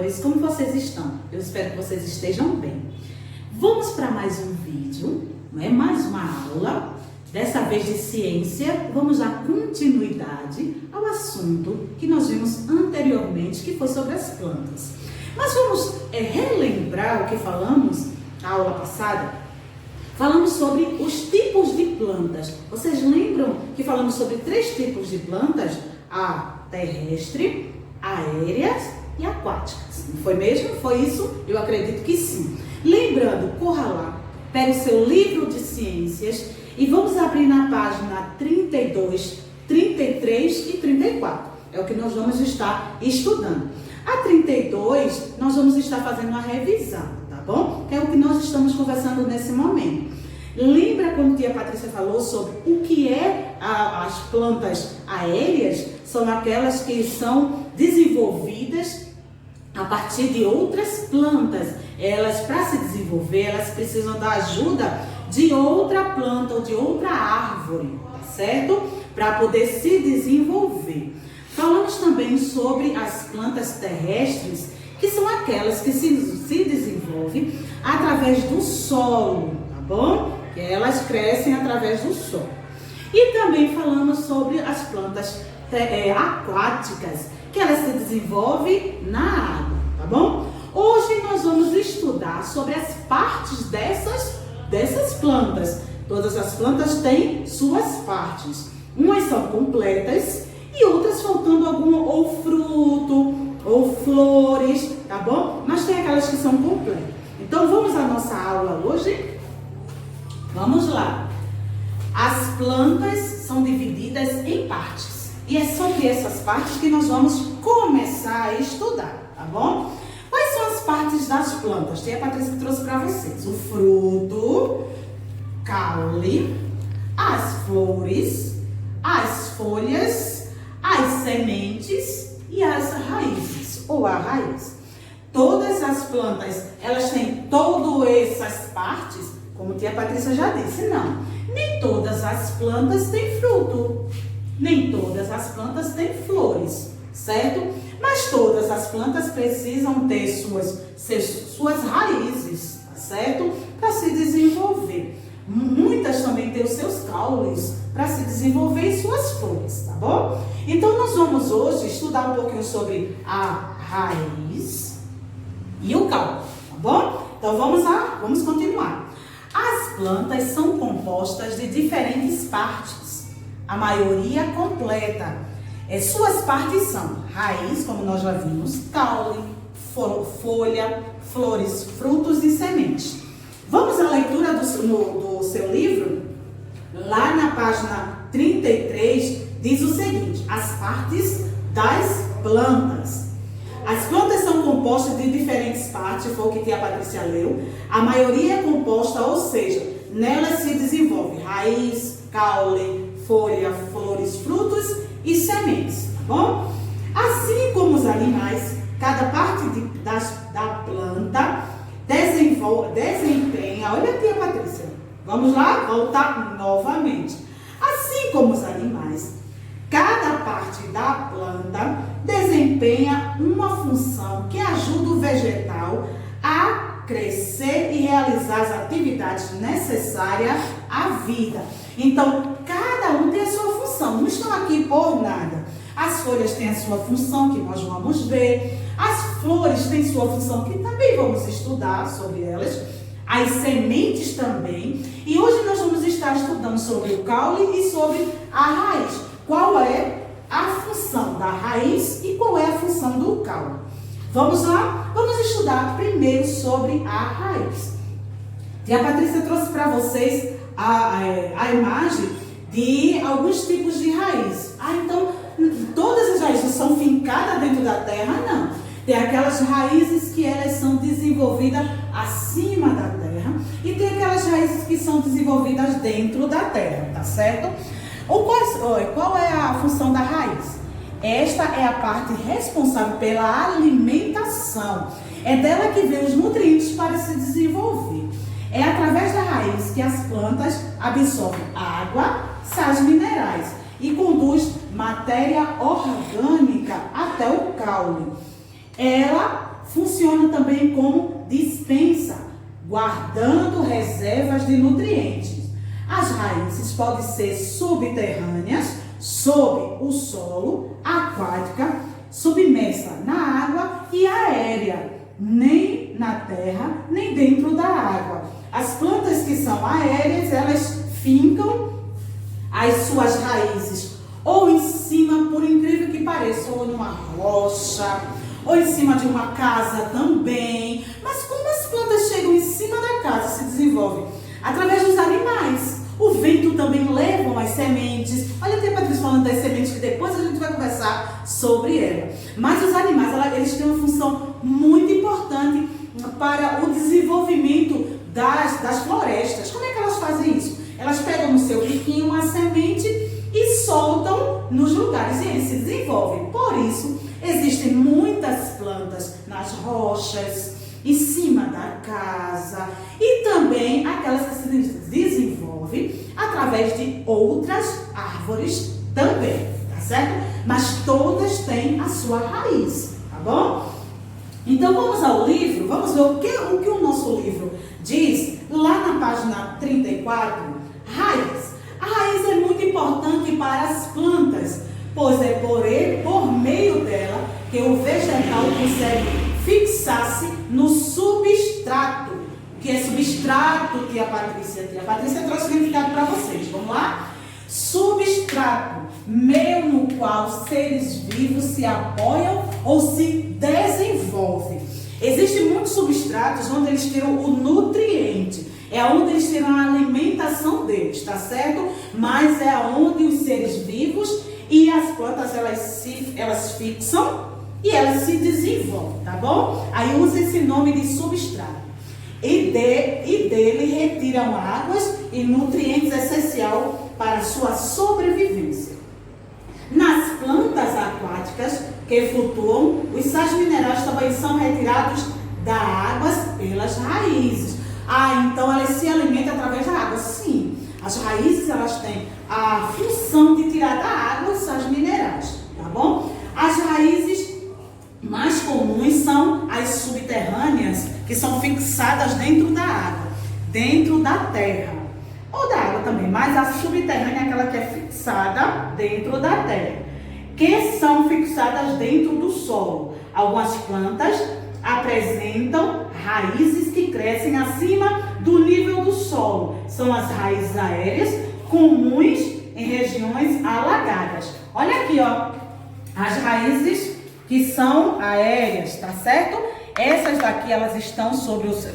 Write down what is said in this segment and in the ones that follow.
amores, como vocês estão? Eu espero que vocês estejam bem. Vamos para mais um vídeo, mais uma aula, dessa vez de ciência. Vamos dar continuidade ao assunto que nós vimos anteriormente, que foi sobre as plantas. Mas vamos relembrar o que falamos na aula passada. Falamos sobre os tipos de plantas. Vocês lembram que falamos sobre 3 tipos de plantas? A terrestre, aéreas e aquáticas. Não foi mesmo? Foi isso? Eu acredito que sim. Lembrando, corra lá, pegue o seu livro de ciências e vamos abrir na página 32, 33 e 34. É o que nós vamos estar estudando. A 32, nós vamos estar fazendo uma revisão, tá bom? Que é o que nós estamos conversando nesse momento. Lembra quando a tia Patrícia falou sobre o que é as plantas aéreas? São aquelas que são desenvolvidas a partir de outras plantas. Elas, para se desenvolver, elas precisam da ajuda de outra planta ou de outra árvore, tá certo? Para poder se desenvolver. Falamos também sobre as plantas terrestres, que são aquelas que se desenvolvem através do solo, tá bom? Que elas crescem através do solo. E também falamos sobre as plantas aquáticas, que elas se desenvolvem na água, tá bom? Hoje nós vamos estudar sobre as partes dessas plantas. Todas as plantas têm suas partes. Umas são completas e outras faltando algum ou fruto ou flores, tá bom? Mas tem aquelas que são completas. Então vamos à nossa aula hoje? Vamos lá. As plantas são divididas em partes. E é sobre essas partes que nós vamos começar a estudar, tá bom? Quais são as partes das plantas? Tia Patrícia trouxe para vocês. O fruto, caule, as flores, as folhas, as sementes e as raízes, ou a raiz. Todas as plantas, elas têm todas essas partes, como a tia Patrícia já disse, não. Nem todas as plantas têm fruto, nem todas as plantas têm flores, certo? Mas todas as plantas precisam ter suas raízes, certo? Para se desenvolver. Muitas também têm os seus caules para se desenvolver e suas flores, tá bom? Então nós vamos hoje estudar um pouquinho sobre a raiz e o caule, tá bom? Então vamos continuar. As plantas são compostas de diferentes partes, a maioria completa. Suas partes são raiz, como nós já vimos, caule, folha, flores, frutos e sementes. Vamos à leitura do seu livro? Lá na página 33 diz o seguinte: as partes das plantas. As plantas são compostas de diferentes partes, foi o que a tia Patrícia leu. A maioria é composta, ou seja, nelas se desenvolve raiz, caule, folha, flores, frutos e sementes, tá bom? Assim como os animais, cada parte da planta desempenha, olha a tia Patrícia, vamos lá, voltar novamente. Assim como os animais, cada parte da planta desempenha uma função que ajuda o vegetal a crescer e realizar as atividades necessárias à vida. Então, cada um tem a sua função, não estão aqui por nada. As folhas têm a sua função, que nós vamos ver. As flores têm sua função, que também vamos estudar sobre elas. As sementes também. E hoje nós vamos estar estudando sobre o caule e sobre a raiz. Qual é a função da raiz e qual é a função do caule? Vamos lá? Vamos estudar primeiro sobre a raiz. E a Patrícia trouxe para vocês a imagem de alguns tipos de raiz. Então, todas as raízes são fincadas dentro da terra? Não. Tem aquelas raízes que elas são desenvolvidas acima da terra e tem aquelas raízes que são desenvolvidas dentro da terra, tá certo? Qual é a função da raiz? Esta é a parte responsável pela alimentação. É dela que vem os nutrientes para se desenvolver. É através da raiz que as plantas absorvem água, sais minerais e conduz matéria orgânica até o caule. Ela funciona também como despensa, guardando reservas de nutrientes. As raízes podem ser subterrâneas, sob o solo, aquática, submersa na água e aérea, nem na terra, nem dentro da água. As plantas que são aéreas, elas fincam as suas raízes ou em cima, por incrível que pareça, ou numa rocha, ou em cima de uma casa também. Mas como as plantas chegam em cima da casa, se desenvolvem? Através dos animais. O vento também leva as sementes. Olha, tem a Patrícia falando das sementes, que depois a gente vai conversar sobre ela. Mas os animais, eles têm uma função muito importante para o desenvolvimento das florestas. Como é que elas fazem isso? Elas pegam no seu biquinho uma semente e soltam nos lugares e eles se desenvolvem. Por isso, existem muitas plantas nas rochas, em cima da casa e também aquelas que se desenvolvem através de outras árvores também, tá certo? Mas todas têm a sua raiz, tá bom? Então vamos ao livro, vamos ver o que o nosso livro diz lá na página 34, raiz. A raiz é muito importante para as plantas, pois é por meio dela que o vegetal consegue fixar-se no substrato. O que é substrato, tia Patrícia? Tia Patrícia trouxe o significado para vocês. Vamos lá? Substrato, meio no qual seres vivos se apoiam ou se desenvolvem. Existem muitos substratos onde eles tiram o nutriente. É onde eles tiram a alimentação deles, tá certo? Mas é onde os seres vivos e as plantas, elas fixam e elas se desenvolvem, tá bom? Aí usa esse nome de substrato. E dele retiram águas e nutrientes essenciais para a sua sobrevivência. Nas plantas aquáticas que flutuam, os sais minerais também são retirados da água pelas raízes. Então elas se alimentam através da água. Sim, as raízes, elas têm a função de tirar da água os sais minerais, tá bom? As raízes mais comuns são as subterrâneas, que são fixadas dentro da água, dentro da terra, ou da água também, mas a subterrânea é aquela que é fixada dentro da terra, que são fixadas dentro do solo. Algumas plantas apresentam raízes que crescem acima do nível do solo. São as raízes aéreas, comuns em regiões alagadas. Olha aqui, ó, as raízes que são aéreas, tá certo? Essas daqui, elas estão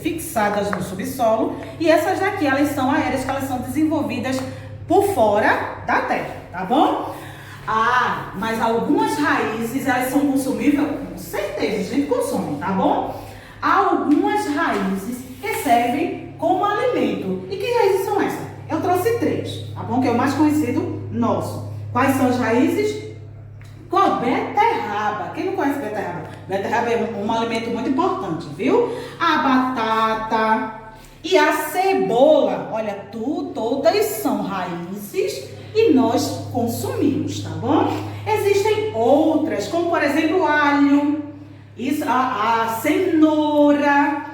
fixadas no subsolo, e essas daqui, elas são aéreas, que elas são desenvolvidas por fora da terra, tá bom? Mas algumas raízes, elas são consumíveis, com certeza, a gente consome, tá bom? Algumas raízes que servem como alimento. E que raízes são essas? Eu trouxe 3, tá bom? Que é o mais conhecido nosso. Quais são as raízes? Beterraba. Quem não conhece beterraba? Beterraba é um alimento muito importante, viu? A batata e a cebola. Olha, todas são raízes e nós consumimos, tá bom? Existem outras, como por exemplo o alho, a cenoura,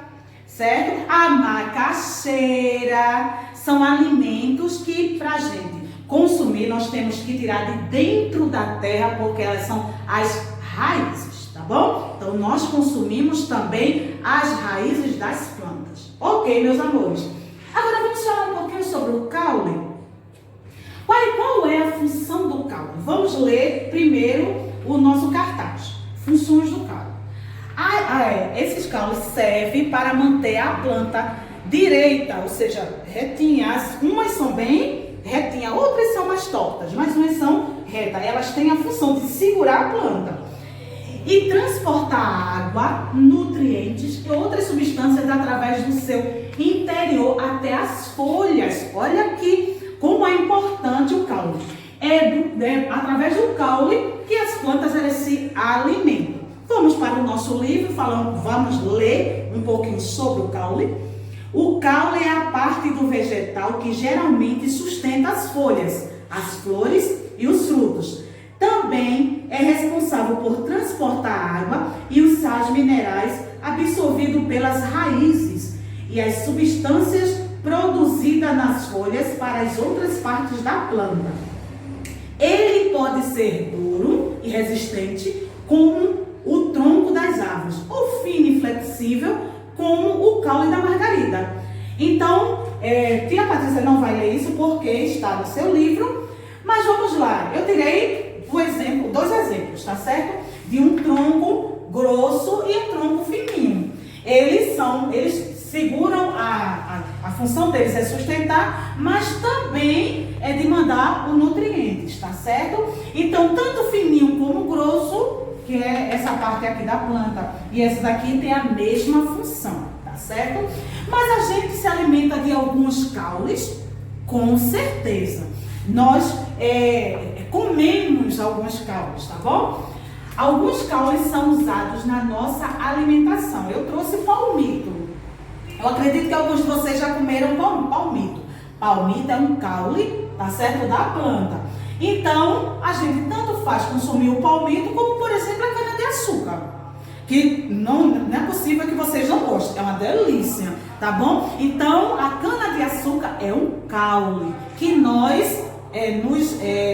certo? A macaxeira. São alimentos que, pra gente consumir, nós temos que tirar de dentro da terra, porque elas são as raízes, tá bom? Então nós consumimos também as raízes das plantas. Ok, meus amores? Agora vamos falar um pouquinho sobre o caule. Qual é a função do caule? Vamos ler primeiro o nosso cartaz. Funções do caule. Esses caules servem para manter a planta direita, ou seja, retinha. Umas são bem retinha, outras são mais tortas, mas umas são retas. Elas têm a função de segurar a planta e transportar água, nutrientes e outras substâncias através do seu interior até as folhas. Olha aqui como é importante o caule. É através do caule que as plantas, elas se alimentam. Vamos para o nosso livro, vamos ler um pouquinho sobre o caule. O caule é a parte do vegetal que geralmente sustenta as folhas, as flores e os frutos. Também é responsável por transportar água e os sais minerais absorvidos pelas raízes e as substâncias produzidas nas folhas para as outras partes da planta. Ele pode ser duro e resistente, como o tronco das árvores, ou fino e flexível, como o caule da margarida. Então, tia Patrícia não vai ler isso porque está no seu livro, mas vamos lá. Eu tirei dois exemplos, tá certo? De um tronco grosso e um tronco fininho. Eles seguram, a função deles é sustentar, mas também é de mandar os nutrientes, tá certo? Então, tanto fininho como grosso, que é essa parte aqui da planta, e essa daqui tem a mesma função, tá certo? Mas a gente se alimenta de alguns caules, com certeza. Nós comemos alguns caules, tá bom? Alguns caules são usados na nossa alimentação. Eu trouxe palmito. Eu acredito que alguns de vocês já comeram palmito. Palmito é um caule, tá certo? Da planta. Então, a gente tanto faz consumir o palmito, como, por exemplo, a cana-de-açúcar. Que não é possível que vocês não gostem. É uma delícia, tá bom? Então, a cana-de-açúcar é um caule que nós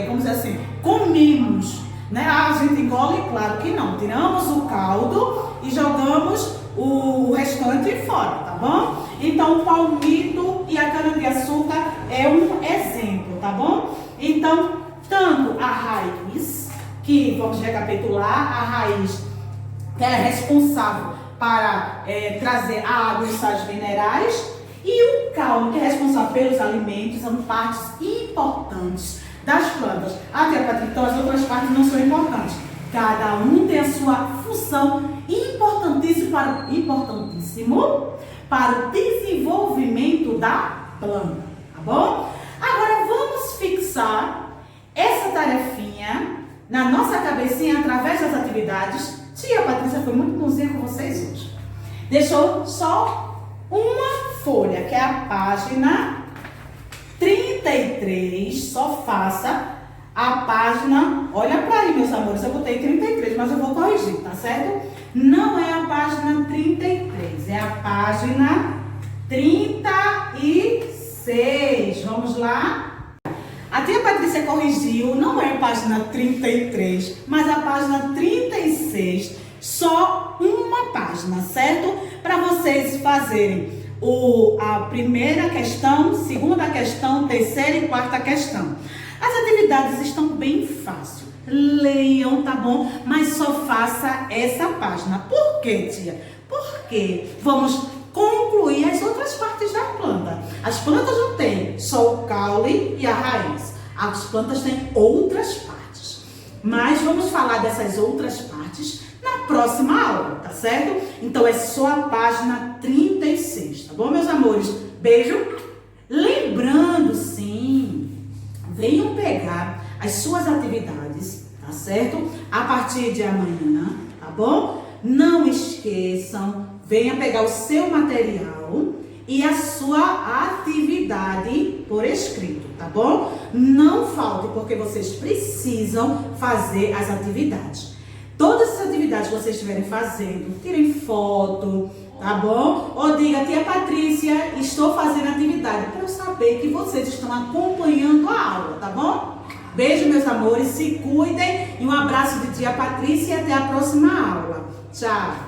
vamos dizer assim, comemos. Né? A gente engole? Claro que não. Tiramos o caldo e jogamos o restante fora, tá bom? Então, o palmito e a cana-de-açúcar é um exemplo, tá bom? Então, tanto a raiz, que vamos recapitular, a raiz que é responsável para trazer a água e os sais minerais, e o caule, que é responsável pelos alimentos, são partes importantes das plantas. Até para então as outras partes não são importantes. Cada um tem a sua função importantíssimo para o desenvolvimento da planta, tá bom? Agora vamos fixar essa tarefinha na nossa cabecinha através das atividades. Tia Patrícia foi muito bonzinha com vocês hoje. Deixou só uma folha, que é a página 33, só faça a página, olha para aí, meus amores, eu botei 33, mas eu vou corrigir, tá certo? Não é a página 33, é a página 36, vamos lá? A tia Patrícia corrigiu, não é a página 33, mas a página 36, só uma página, certo? Para vocês fazerem a primeira questão, segunda questão, terceira e quarta questão. As atividades estão bem fáceis. Leiam, tá bom? Mas só faça essa página. Por quê, tia? Porque vamos concluir as outras partes da planta. As plantas não têm só o caule e a raiz. As plantas têm outras partes. Mas vamos falar dessas outras partes na próxima aula, tá certo? Então é só a página 36, tá bom, meus amores? Beijo. Lembrando, sim, venham pegar as suas atividades, tá certo? A partir de amanhã, tá bom? Não esqueçam, venha pegar o seu material e a sua atividade por escrito, tá bom? Não falte, porque vocês precisam fazer as atividades. Todas as atividades que vocês estiverem fazendo, tirem foto, tá bom? Ou diga, tia Patrícia, estou fazendo atividade, para eu saber que vocês estão acompanhando a aula, tá bom? Beijo, meus amores, se cuidem e um abraço de tia Patrícia e até a próxima aula. Tchau!